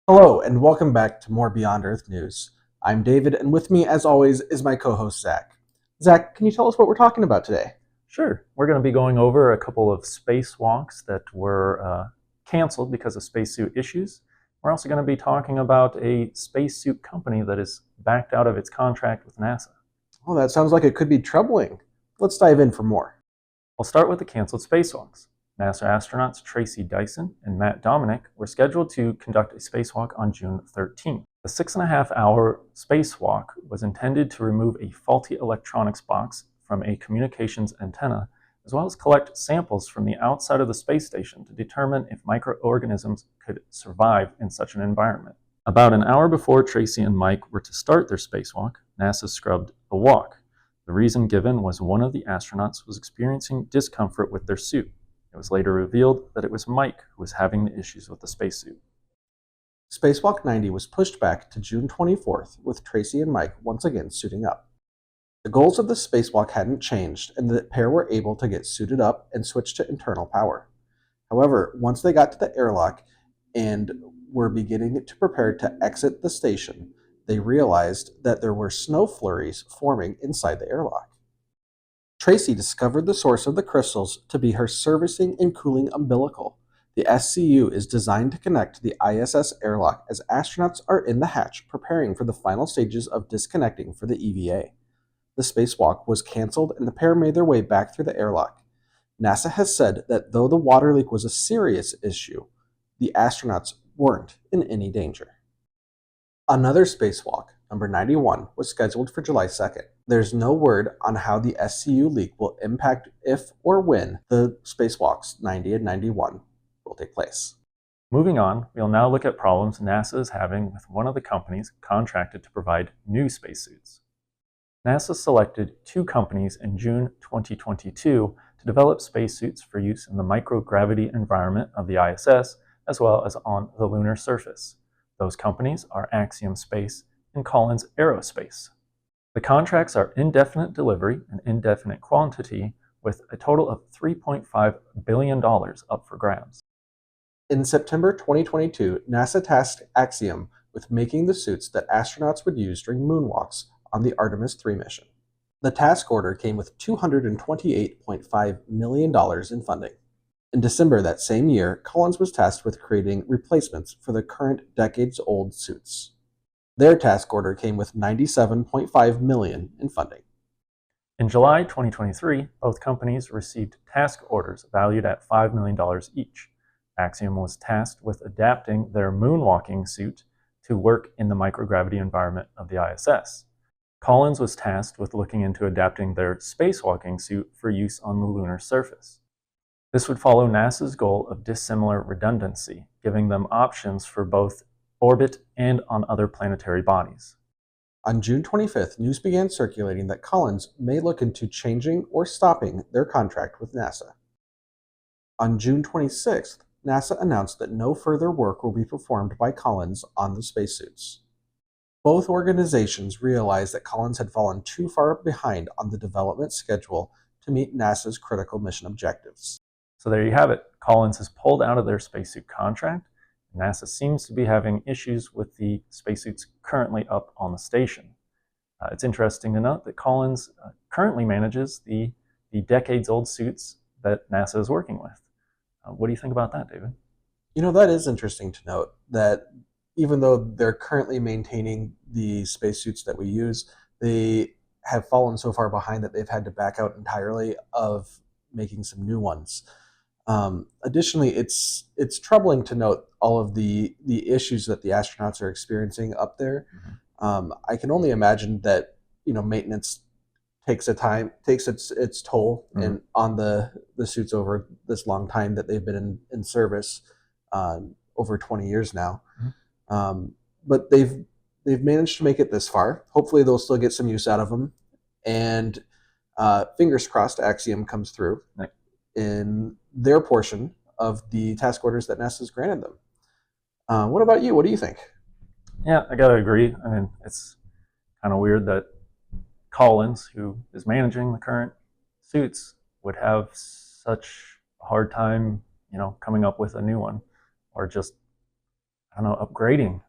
Hello, and welcome back to more Beyond Earth news. I'm David, and with me, as always, is my co host, Zach. Zach, can you tell us what we're talking about today? Sure. We're going to be going over a couple of spacewalks that were canceled because of spacesuit issues. We're also going to be talking about a spacesuit company that is backed out of its contract with NASA. Oh, that sounds like it could be troubling. Let's dive in for more. I'll start with the canceled spacewalks. NASA astronauts Tracy Dyson and Matt Dominic were scheduled to conduct a spacewalk on June 13th. The 6.5-hour spacewalk was intended to remove a faulty electronics box from a communications antenna, as well as collect samples from the outside of the space station to determine if microorganisms could survive in such an environment. About an hour before Tracy and Mike were to start their spacewalk, NASA scrubbed the walk. The reason given was one of the astronauts was experiencing discomfort with their suit. It was later revealed that it was Mike who was having the issues with the spacesuit. Spacewalk 90 was pushed back to June 24th, with Tracy and Mike once again suiting up. The goals of the spacewalk hadn't changed, and the pair were able to get suited up and switch to internal power. However, once they got to the airlock and were beginning to prepare to exit the station, they realized that there were snow flurries forming inside the airlock. Tracy discovered the source of the crystals to be her servicing and cooling umbilical. The SCU is designed to connect to the ISS airlock as astronauts are in the hatch preparing for the final stages of disconnecting for the EVA. The spacewalk was canceled and the pair made their way back through the airlock. NASA has said that though the water leak was a serious issue, the astronauts weren't in any danger. Another spacewalk, number 91, was scheduled for July 2nd. There's no word on how the SCU leak will impact if or when the spacewalks 90 and 91 will take place. Moving on, we'll now look at problems NASA is having with one of the companies contracted to provide new spacesuits. NASA selected two companies in June 2022 to develop spacesuits for use in the microgravity environment of the ISS, as well as on the lunar surface. Those companies are Axiom Space and Collins Aerospace. The contracts are indefinite delivery and indefinite quantity, with a total of $3.5 billion up for grabs. In September 2022, NASA tasked Axiom with making the suits that astronauts would use during moonwalks on the Artemis 3 mission. The task order came with $228.5 million in funding. In December that same year, Collins was tasked with creating replacements for the current decades-old suits. Their task order came with $97.5 million in funding. In July 2023, both companies received task orders valued at $5 million each. Axiom was tasked with adapting their moonwalking suit to work in the microgravity environment of the ISS. Collins was tasked with looking into adapting their spacewalking suit for use on the lunar surface. This would follow NASA's goal of dissimilar redundancy, giving them options for both orbit and on other planetary bodies. On June 25th, news began circulating that Collins may look into changing or stopping their contract with NASA. On June 26th, NASA announced that no further work will be performed by Collins on the spacesuits. Both organizations realized that Collins had fallen too far behind on the development schedule to meet NASA's critical mission objectives. So there you have it. Collins has pulled out of their spacesuit contract. NASA seems to be having issues with the spacesuits currently up on the station. It's interesting to note that Collins currently manages the decades-old suits that NASA is working with. What do you think about that, David? You know, that is interesting to note that even though they're currently maintaining the spacesuits that we use, they have fallen so far behind that they've had to back out entirely of making some new ones. Additionally, it's troubling to note all of the issues that the astronauts are experiencing up there. I can only imagine that maintenance takes its toll and on the suits over this long time that they've been in service, over 20 years now. But they've managed to make it this far. Hopefully, they'll still get some use out of them, and fingers crossed, Axiom comes through in their portion of the task orders that NASA's granted them. What about you? What do you think? Yeah, I gotta agree. I mean, it's kind of weird that Collins, who is managing the current suits, would have such a hard time, coming up with a new one, or just, I don't know, upgrading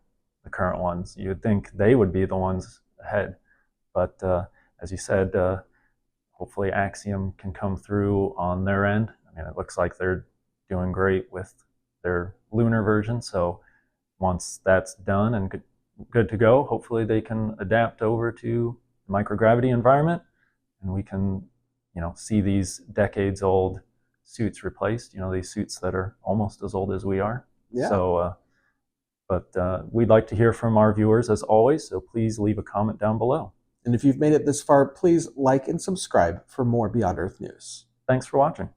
the current ones. You would think they would be the ones ahead. But as you said, hopefully Axiom can come through on their end. I mean, it looks like they're doing great with their lunar version. So once that's done and good to go, hopefully they can adapt over to the microgravity environment, and we can, see these decades-old suits replaced. These suits that are almost as old as we are. Yeah. So, but we'd like to hear from our viewers as always. So please leave a comment down below. And if you've made it this far, please like and subscribe for more Beyond Earth news. Thanks for watching.